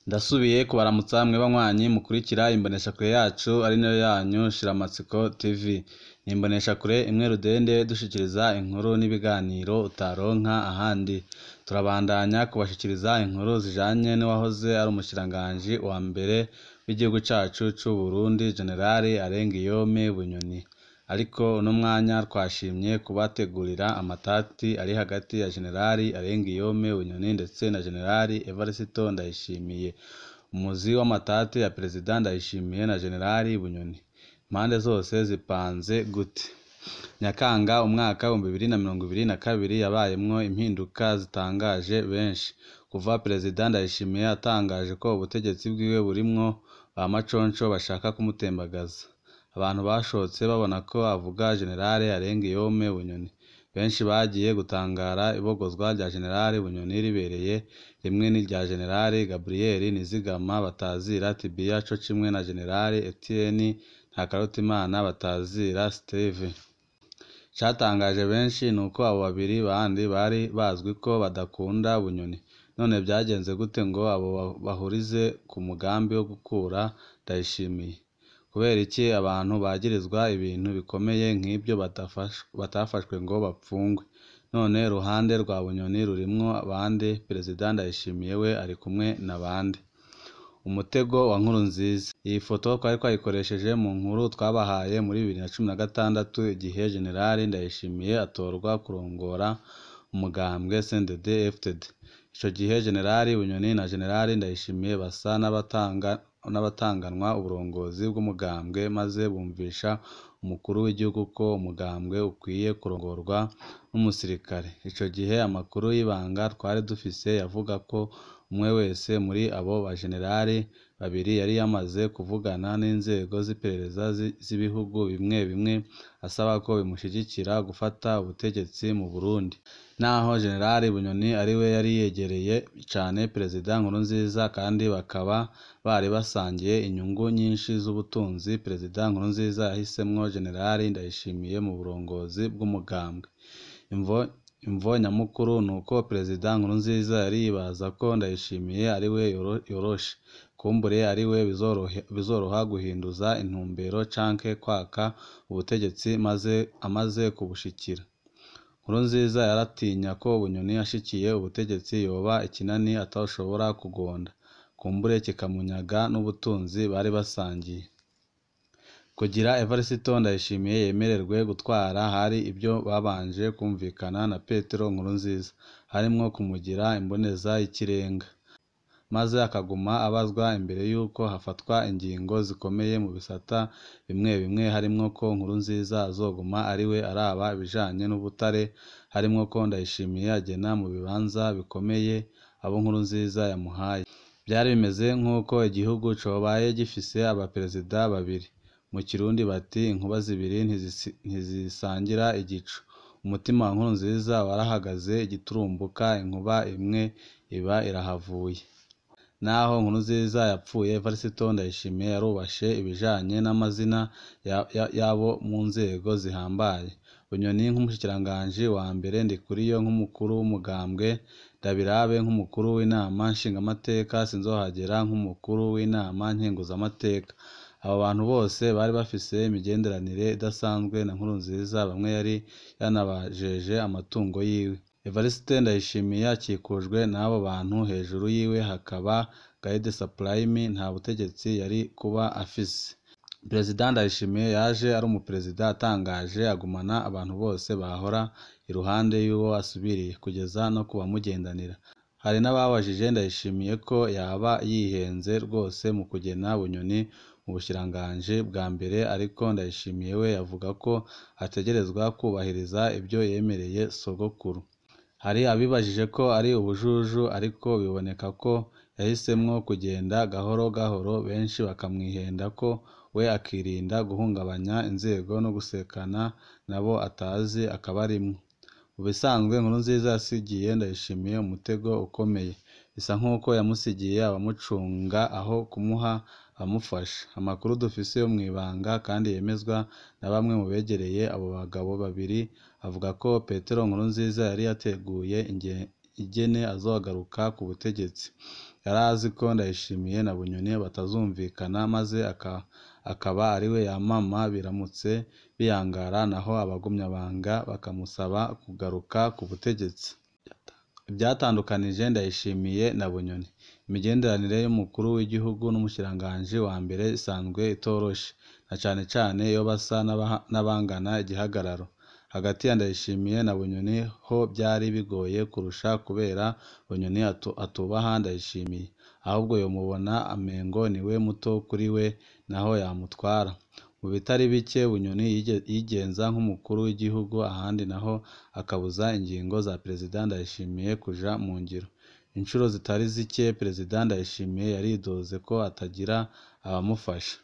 Ndasubiye kubaramutsa mwe banywanyi mukurikira imboneshakure yacu ari nayo yanyu Shiramatsiko TV. Ni imboneshakure imwe rudende dushikiriza inkuru n'ibiganiro utaronka ahandi. Turabandanya kubashikiriza inkuru zijanye n'uwahoze ari umushikiranganji wa mbere w'igihugu cacu c'u Burundi General Arengiyome Bunyoni. Ariko uno mwanya twashimye kubategurira amatati ari hagati ya General Arengiyome Bunyoni ndetse na General Evariste Ndayishimiye. Umuzi w'amatati ya Perezida Ndayishimiye na General Bunyoni. Impande zose zipanze gute? Nyakanga umwaka wa 2022 yabayemwo impinduka zitangaje benshi. Kuva Perezida Ndayishimiye atangaje ko ubutegetsi bwiwe burimwo ba maconco bashaka kumutembagaza. Abantu bashotse babona ko avuga General Arengiyome Bunyoni. Benshi bagiye gutangara ibogozwa rya General Bunyoni ribereye rimwe n'irya General Gabriel Nizigama batazira Tibia co kimwe na General Etienne Ntakarutimana batazira Steve. Catangaje benshi nuko abo babiri bandi bari bazwi ko badakunda Bunyoni. None byagenze gute ngo abo bahurize ku mugambi wo gukura Ndayishimiye? Kubera iki abantu bagirizwa ibintu bikomeye nk'ibyo batafashwe ngo bapfungwe? None ruhande rwa Bunyoni rurimwo abandi? Perezida Ndayishimiye we ari kumwe n'abandi? Umutego wa Nkurunziza. Iyi foto twari twayikoresheje mu nkuru twabahaye muri 2016 igihe General Ndayishimiye atorwa kurongora umugambwe CNDD-FDD. Ico gihe General Bunyoni na General Ndayishimiye basa n'abatanganwa uburongozi bw'umugambwe maze bumvisha umukuru w'igihugu ko umugambwe ukwiye kurongorwa n'umusirikare. Ico gihe amakuru y'ibanga twari dufise yavuga ko umwe wese muri abo bajenerali babiri yari yamaze kuvugana n'inzego z'iperereza z'ibihugu bimwe bimwe asaba ko bimushigikira gufata ubutegetsi mu Burundi. Naho General Bunyoni ariwe yari yegereye cane Perezida Nkurunziza kandi bakaba bari basangiye inyungu nyinshi z'ubutunzi, Perezida Nkurunziza yahisemwo General Ndayishimiye mu burongozi bw'umugambwe. Imvo nyamukuru nuko Perezida Nkurunziza yari yibaza ko Ndayishimiye ariwe yoroshe, kumbure ariwe bizoroha guhinduza intumbero canke kwaka ubutegetsi amaze kubushikira. Nkurunziza yaratinya ko Bunyoni ashikiye ubutegetsi yoba ikinani atashobora kugonda, kumbure kikamunyaga n'ubutunzi bari basangiye. Kugira Evariste Ndayishimiye yemererwe gutwara hari ibyo babanje kumvikana na Petero Nkurunziza, harimwo kumugira imboneza y'ikirenga, maze akaguma abazwa imbere yuko hafatwa ingingo zikomeye mu bisata bimwe bimwe, harimwo ko Nkurunziza azoguma ariwe araba ibijanye n'ubutare, harimwo ko Ndayishimiye agena mu bibanza bikomeye abo Nkurunziza yamuhaye. Byari bimeze nk'uko igihugu cobaye gifise abaperezida babiri. Mu Kirundi bati inkuba zibiri ntizisangira igicu. Umutima wa Nkurunziza warahagaze igiturumbuka, inkuba imwe iba irahavuye. Naho Nkurunziza yapfuye, Evariste Ndayishimiye yarubashe ibijanye n'amazina yabo mu nzego zihambaye. Bunyoni nk'umushikiranganji wa mbere, Ndikuriyo nk'umukuru w'umugambwe, Ndabirabe nk'umukuru w'inama nshingamateka, Sinzohagera nk'umukuru w'inama nkenguzamateka. Abo bantu bose bari bafise imigenderanire idasanzwe na Nkurunziza, bamwe yari yanabajeje amatungo yiwe. Evariste Ndayishimiye akikujwe n'abo bantu, hejuru yiwe hakaba Guide Supreme, nta butegetsi yari kuba afise. Perezida Ndayishimiye yaje ari umuperezida atangaje, agumana abantu bose bahora iruhande y'uwo asubiriye kugeza no kubamugendanira. Hari n'ababajije Ndayishimiye ko yaba yihenze rwose mu kugena Bunyoni mu bushikiranganji bwa mbere, ariko Ndayishimiye we yavuga ko ategerezwa kubahiriza ibyo yemereye sogokuru. Hari abibajije ko ari ubujuju, ariko biboneka ko yahisemwo kugenda gahoro gahoro, benshi bakamwihenda ko we akirinda guhungabanya inzego no gusekana nabo atazi akaba arimwo. Mu bisanzwe Nkurunziza yasigiye Ndayishimiye umutego ukomeye, bisa nk'uko yamusigiye abamucunga aho kumuha abamufasha. Amakuru dufise yo mw'ibanga kandi yemezwa na bamwe mu begereye abo bagabo babiri avuga ko Petero Nkurunziza yari yateguye ingene azogaruka ku butegetsi. yari azi ko Ndayishimiye na Bunyoni batazumvikana maze akaba ariwe yamama biramutse biyangara naho abagumyabanga bakamusaba kugaruka ku butegetsi. Ibyatandukanije Ndayishimiye na Bunyoni. Imigenderanire y'umukuru w'igihugu n'umushikiranganji wa mbere isanzwe itoroshe, na cane cane iyo basa n'abangana igihagararo. Hagati ya Ndayishimiye na Bunyoni ho byari bigoye kurusha kubera Bunyoni atubaha Ndayishimiye, ahubwo yomubona amengo niwe muto kuri we naho yamutwara. Mu bitari bike Bunyoni yigenza nk'umukuru w'igihugu, ahandi naho akabuza ingingo za Perezida Ndayishimiye kuja mu ngiro. Inshuro zitari zike Perezida Ndayishimiye yaridoze ko atagira abamufasha.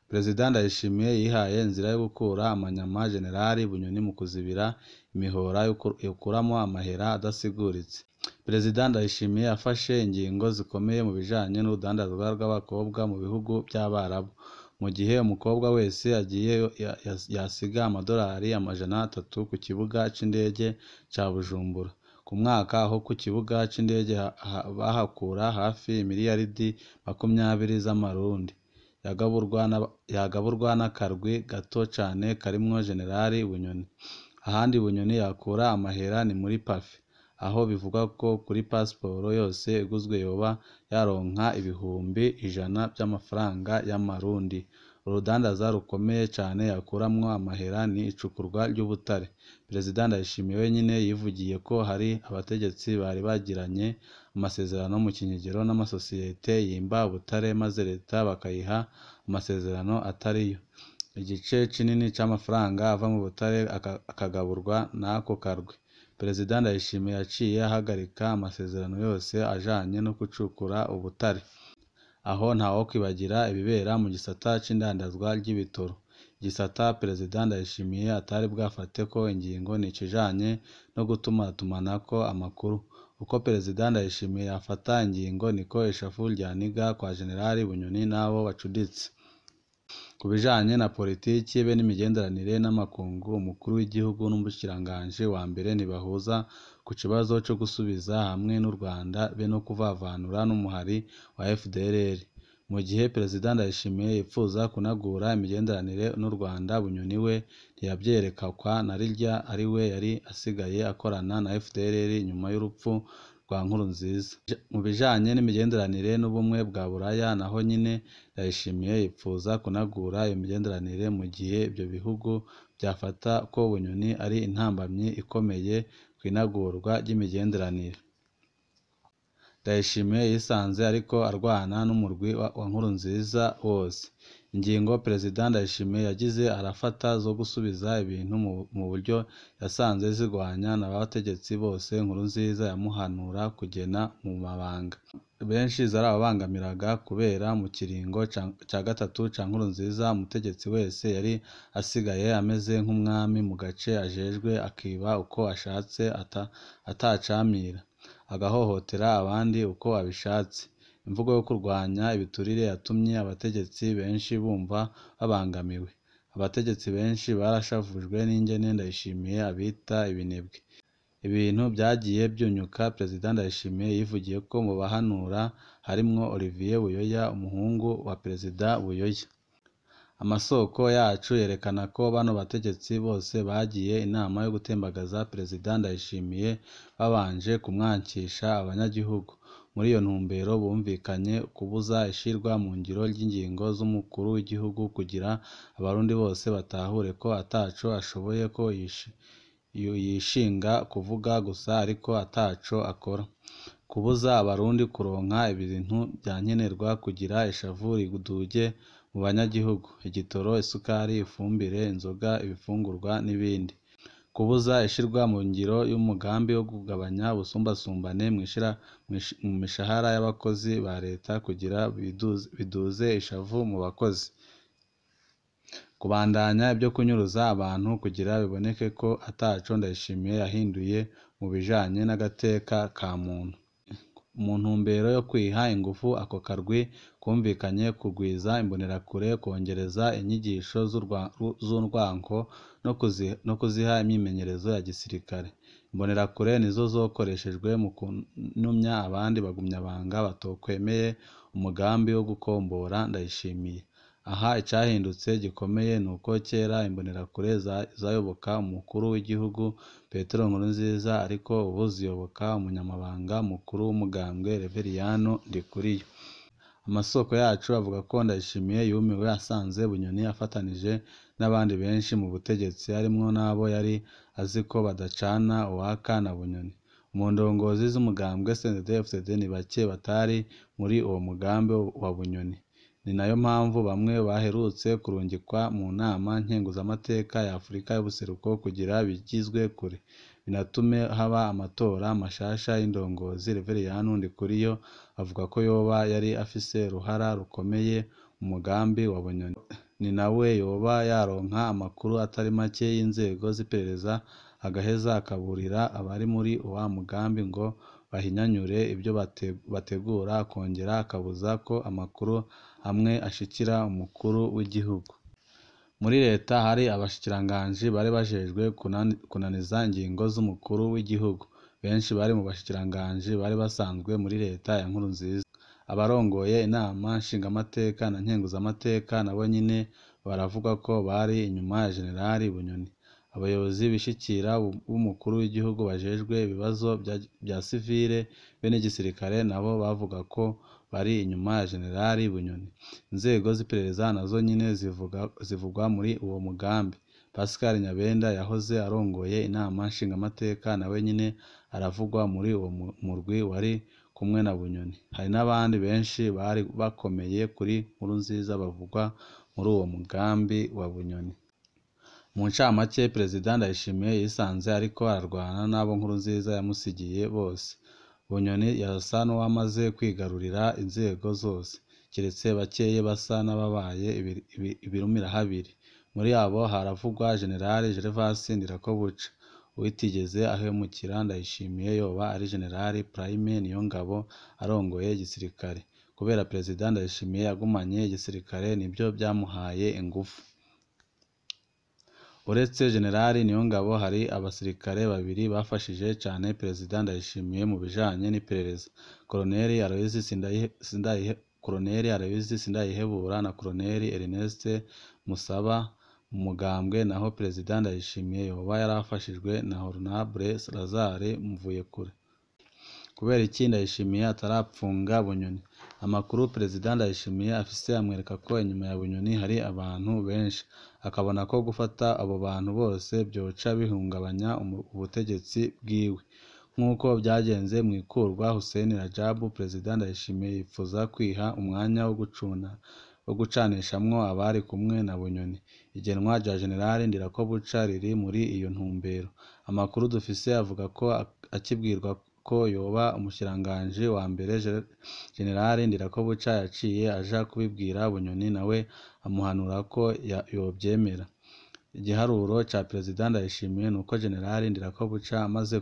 Perezida Ndayishimiye yihaye inzira yo gukura amanyama Generali Bunyoni mu kuzibira imihora yokuramo amahera adasiguritse. Perezida Ndayishimiye yafashe ingingo zikomeye mu bijanye n'urudandazwa rw'abakobwa mu bihugu by'Abarabu. Mu gihe umukobwa wese agiye yasiga amadolari 300 ku kibuga c'indege ca Bujumbura ku mwaka, aho ku kibuga c'indege bahakura hafi miliyaridi 20 z'amarundi. Yagaburwa n'akarwi gato cane karimwo Generali Bunyoni. Ahandi Bunyoni yakura amahera ni muri Pafi, aho bivugwa ko kuri pasiporo yose iguzwe yoba yaronka ibihumbi 100 by'amafaranga y'amarundi. Urudandaza rukomeye cane yakuramwo amahera ni icukurwa ry'ubutare. Perezida Ndayishimiye wenyine yivugiye ko hari abategetsi bari bagiranye amasezerano mu kinyegero n'amasosiyete yimba ubutare maze leta bakayiha amasezerano atariyo. Igice kinini c'amafaranga ava mu butare akagaburwa n'ako karwi. Perezida Ndayishimiye yaciye ahagarika amasezerano yose ajanye no gucukura ubutare. Aho ntawo kwibagira ibibera mu gisata c'indandazwa ry'ibitoro. Igisata Perezida Ndayishimiye atari bwafate ko ingingo n'ikijanye no gutumatumanako amakuru. Uko Perezida Ndayishimiye yafata ingingo niko ishavu ryaniga kwa Generali Bunyoni n'abo bacuditse. Ku bijanye na politiki be n'imigenderanire n'amakungu, umukuru w'igihugu n'umushikiranganji wa mbere ntibahuza ku kibazo co gusubiza hamwe n'u Rwanda be no kuvavanura n'umuhari wa FDLR. Mu gihe Perezida Ndayishimiye yipfuza kunagura imigenderanire n'u Rwanda, Bunyoni we ntiyavyerekakwa na rirya ari we yari asigaye akorana na FDLR nyuma y'urupfu rwa Nkurunziza. Mu bijanye n'imigenderanire n'ubumwe bwa Buraya naho nyine Ndayishimiye yipfuza kunagura iyo migenderanire mu gihe ibyo bihugu byafata ko Bunyoni ari intambamyi ikomeye kw'inagurwa ry'imigenderanire. Ndayishimiye yisanze ariko arwana n'umurwi wa Nkurunziza wose. Ingingo Perezida Ndayishimiye yagize arafata zo gusubiza ibintu mu buryo yasanze zigwanya n'abategetsi bose Nkurunziza yamuhanura kugena mu mabanga. Benshi zarababangamiraga kubera mu kiringo ca gatatu ca Nkurunziza umutegetsi wese yari asigaye ameze nk'umwami mu gace ajejwe, akiba uko ashatse atacamira, agahohotera abandi uko abishatse. Imvugo yo kurwanya ibiturire yatumye abategetsi benshi bumva babangamiwe. Abategetsi benshi barashavujwe n'ingene Ndayishimiye abita ibinebwe. Ibintu byagiye byunyuka. Perezida Ndayishimiye yivugiye ko mu bahanura harimwo Olivier Buyoya, umuhungu wa Perezida Buyoya. Amasoko yacu yerekana ko bano bategetsi bose bagiye inama yo gutembagaza Perezida Ndayishimiye babanje kumwankisha abanyagihugu. Muri iyo ntumbero bumvikanye kubuza ishirwa mu ngiro ry'ingingo z'umukuru w'igihugu kugira abarundi bose batahure ko ataco ashoboye, ko yishinga kuvuga gusa ariko ataco akora. Kubuza abarundi kuronka ibintu byankenerwa, kugira ishavu riduge mu banyagihugu: igitoro, isukari, ifumbire, inzoga, ibifungurwa n'ibindi. Kubuza ishirwa mu ngiro y'umugambi wo kugabanya ubusumbasumbane mu mishahara y'abakozi ba leta kugira biduze ishavu mu bakozi. Kubandanya ibyo kunyuruza abantu kugira biboneke ko ataco Ndayishimiye yahinduye mu bijanye n'agateka ka muntu. Mu ntumbero yo kwiha ingufu ako karwi kumvikanye kugwiza imbonerakure, kongereza inyigisho z'urwanko no kuziha imyimenyerezo ya gisirikare. Imbonerakure nizo zokoreshejwe mu kunumya abandi bagumyabanga batokwemeye umugambi wo gukombora Ndayishimiye. Aha icyahindutse gikomeye ni uko kera imbonerakure zayoboka umukuru w'igihugu Petero Nkurunziza, ariko ubu ziyoboka umunyamabanga mukuru w'umugambwe Reveriyano Ndikuriyo. Amasoko yacu avuga ko Ndayishimiye yumiwe asanze Bunyoni afatanije n'abandi benshi mu butegetsi, harimwo n'abo yari azi ko badacana uwaka na Bunyoni. Mu ndongozi z'umugambwe CNDD-FDD ni bake batari muri uwo mugambi wa Bunyoni. Ni nayo mpamvu bamwe baherutse kurungikwa mu nama nkenguzamateka ya Afurika y'Ubuseruko kugira bigizwe kure, binatume haba amatora mashasha y'indongozi. Reveriyano Ndikuriyo avuga ko yoba yari afise uruhara rukomeye mu mugambi wa Bunyoni. Ni nawe yoba yaronka amakuru atari make y'inzego z'iperereza, agaheza akaburira abari muri uwa mugambi ngo bahinyanyure ibyo bategura, akongera akabuza ko amakuru amwe ashikira umukuru w'igihugu. Muri leta hari abashikiranganji bari bajejwe kunaniza ingingo z'umukuru w'igihugu. Benshi bari mu bashikiranganji bari basanzwe muri leta ya Nkurunziza. Abarongoye inama nshingamateka na nkenguzamateka nabo nyine baravuga ko bari inyuma ya Generali Bunyoni. Abayobozi bishikira b'umukuru w'igihugu bajejwe ibibazo bya sivile bene gisirikare nabo bavuga ko bari inyuma ya Generali Bunyoni. Inzego z'iperereza nazo nyine zivugwa muri uwo mugambi. Pascal Nyabenda yahoze arongoye inama nshingamateka nawe nyine aravugwa muri uwo murwi wari kumwe na Bunyoni. Hari n'abandi benshi bari bakomeye kuri Nkurunziza bavugwa muri uwo mugambi wa Bunyoni. Mu ncamake, Perezida Ndayishimiye yisanze ariko ararwana n'abo Nkurunziza yamusigiye bose. Bunyoni yasa n'uwamaze kwigarurira inzego zose, kiretse bakeye basa n'ababaye ibirumira habiri. Muri abo haravugwa Generali Gervas Ndirakobuca, uwitigeze ahemukira Ndayishimiye yoba ari Generali Prime Niyongabo arongoye igisirikare. Kubera Perezida Ndayishimiye yagumanye igisirikare nibyo byamuhaye ingufu. Uretse Generali Niyongabo, hari abasirikare babiri bafashije cyane Perezida Ndayishimiye mu bijanye n'iperereza: Koloneli Aloyizi Sindayihebura na Koloneli Ernest Musaba. Mu mugambwe naho Perezida Ndayishimiye yoba yarafashijwe na Honorable Lazare Mvuyekure. Kubera iki Ndayishimiye atarapfunga Bunyoni? Amakuru Perezida Ndayishimiye afise amwereka ko inyuma ya Bunyoni hari abantu benshi, akabona ko gufata abo bantu bose byoca bihungabanya ubutegetsi bwiwe. Nk'uko byagenze mu ikurwa Hussein Rajab, Perezida Ndayishimiye yifuza kwiha umwanya wo gucanishamwo abari kumwe na Bunyoni. Igenwa rya Generali Ndirakobuca riri muri iyo ntumbero. Amakuru dufise avuga ko akibwirwa ko yoba umushikiranganji wa mbere, Generali Ndirakobuca yaciye aja kubibwira Bunyoni, nawe amuhanura ko yobyemera. Igiharuro ca Perezida Ndayishimiye nuko Generali Ndirakobuca amaze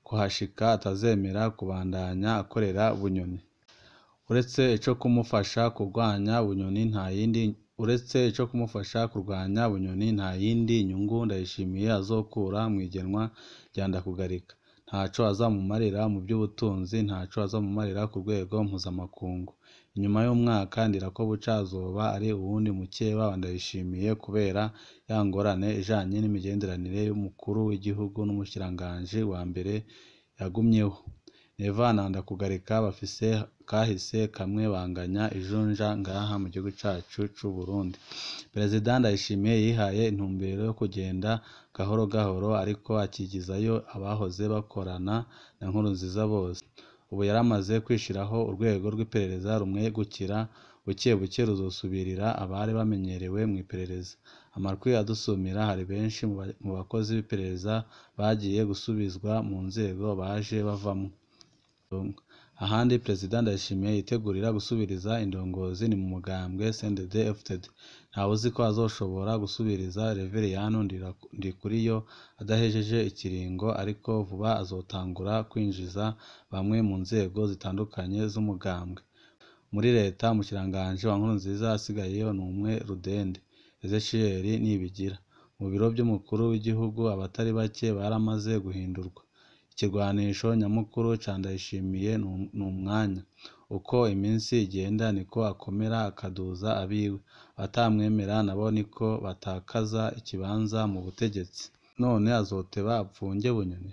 kuhashika atazemera kubandanya akorera Bunyoni. Uretse ico kumufasha kurwanya Bunyoni nta yindi nyungu Ndayishimiye azokura mu igenwa rya Ndakugarika. Ntaco azamumarira mu by'ubutunzi, ntaco azamumarira ku rwego mpuzamakungu. Inyuma y'umwaka Ndirakobuca azoba ari uwundi mukeba wa Ndayishimiye kubera ya ngorane ijanye n'imigenderanire y'umukuru w'igihugu n'umushikiranganji wa mbere yagumyeho. Neva na Ndakugarika bafise kahise kamwe, banganya ijunja ngaha mu gihugu cacu c'u Burundi. Perezida Ndayishimiye yihaye intumbero yo kugenda gahoro gahoro, ariko akigizayo abahoze bakorana na Nkurunziza bose. Ubu yaramaze kwishiraho urwego rw'iperereza rumwegukira, buke buke ruzosubirira abari bamenyerewe mu iperereza. Amakuru adusumira hari benshi mu bakozi b'iperereza bagiye gusubizwa mu nzego baje bavamo. Ahandi Perezida Ndayishimiye yitegurira gusubiriza indongozi ni mu mugambwe CNDD-FDD. Ntawe uzi ko azoshobora gusubiriza Reveriyano Ndikuriyo adahejeje ikiringo, ariko vuba azotangura kwinjiza bamwe mu nzego zitandukanye z'umugambwe. muri leta umushikiranganji wa Nkurunziza asigayeyo n'umwe Rudende Ezechiel Nibigira. Mu biro by'umukuru w'igihugu abatari bake baramaze guhindurwa. Ikirwanisho nyamukuru ca Ndayishimiye n'umwanya. Uko iminsi igenda niko akomera akaduza abiwe, abatamwemera nabo niko batakaza ikibanza mu butegetsi. None azoteba apfunge Bunyoni?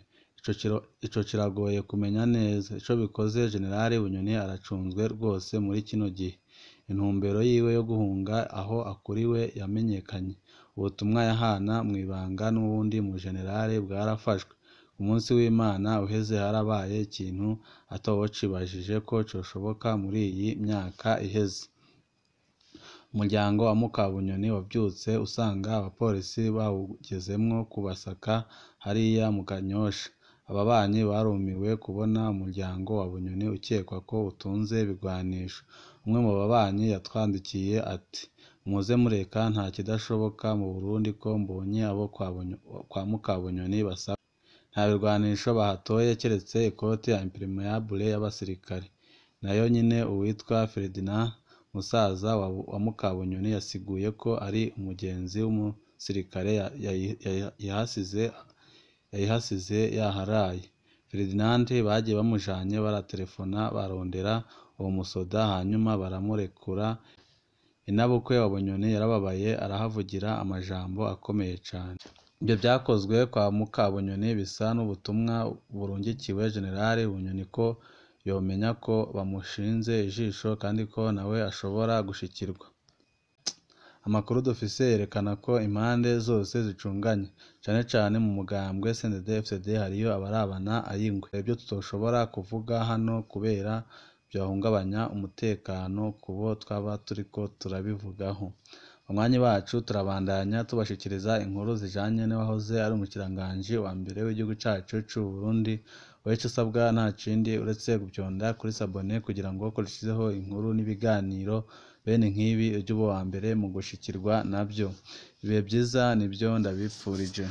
Ico kiragoye kumenya neza. Ico bikoze Generali Bunyoni aracunzwe rwose muri kino gihe. Intumbero yiwe yo guhunga aho akuriwe yamenyekanye. Ubutumwa yahana mw'ibanga n'uwundi mu generale bwarafashwe. Ku munsi w'Imana uheze harabaye ikintu atawocibajije ko coshoboka muri iyi myaka iheze. Umuryango wa Mukabunyoni wavyutse usanga abapolisi bawugezemwo kubasaka hariya mu Kanyosha. Ababanyi barumiwe kubona umuryango wa Bunyoni ukekwa ko utunze ibigwanisho. Umwe mu babanyi yatwandikiye ati: muze mureka nta kidashoboka mu Burundi ko mbonye abo kwa Mukabunyoni basaba. Nta bigwanisho bahatoye keretse ikoti ya impermeable y'abasirikare. Nayo nyine uwitwa Ferdinand musaza wa Mukabunyoni yasiguye ko ari umugenzi w'umusirikare yayihasize yaharaye. Ferdinand bagiye bamujanye baratelefona barondera uwo musoda hanyuma baramurekura. Inabukwe wa Bunyoni yarababaye arahavugira amajambo akomeye cane. Ibyo byakozwe kwa Mukabunyoni bisa n'ubutumwa burungikiwe Generali Bunyoni ko yomenya ko bamushinze ijisho kandi ko nawe ashobora gushikirwa. Amakuru dufise yerekana ko impande zose zicunganye, cane cane mu mugambwe CNDD-FDD hariyo abarabana ayingwe. Ibyo tutoshobora kuvuga hano kubera byahungabanya umutekano kubo twaba turiko turabivugaho. Umwanya bacu turabandanya tubashikiriza inkuru zijanye n'abahoze ari umushikiranganji wa mbere w'igihugu cacu c'u Burundi. Weco usabwa nta kindi uretse guvyonda kuri sabone kugira ngo ukoreshezeho inkuru n'ibiganiro bene nk'ibi ujye uba wa mbere mu gushikirwa navyo. Ibihe byiza nivyo ndabipfurije.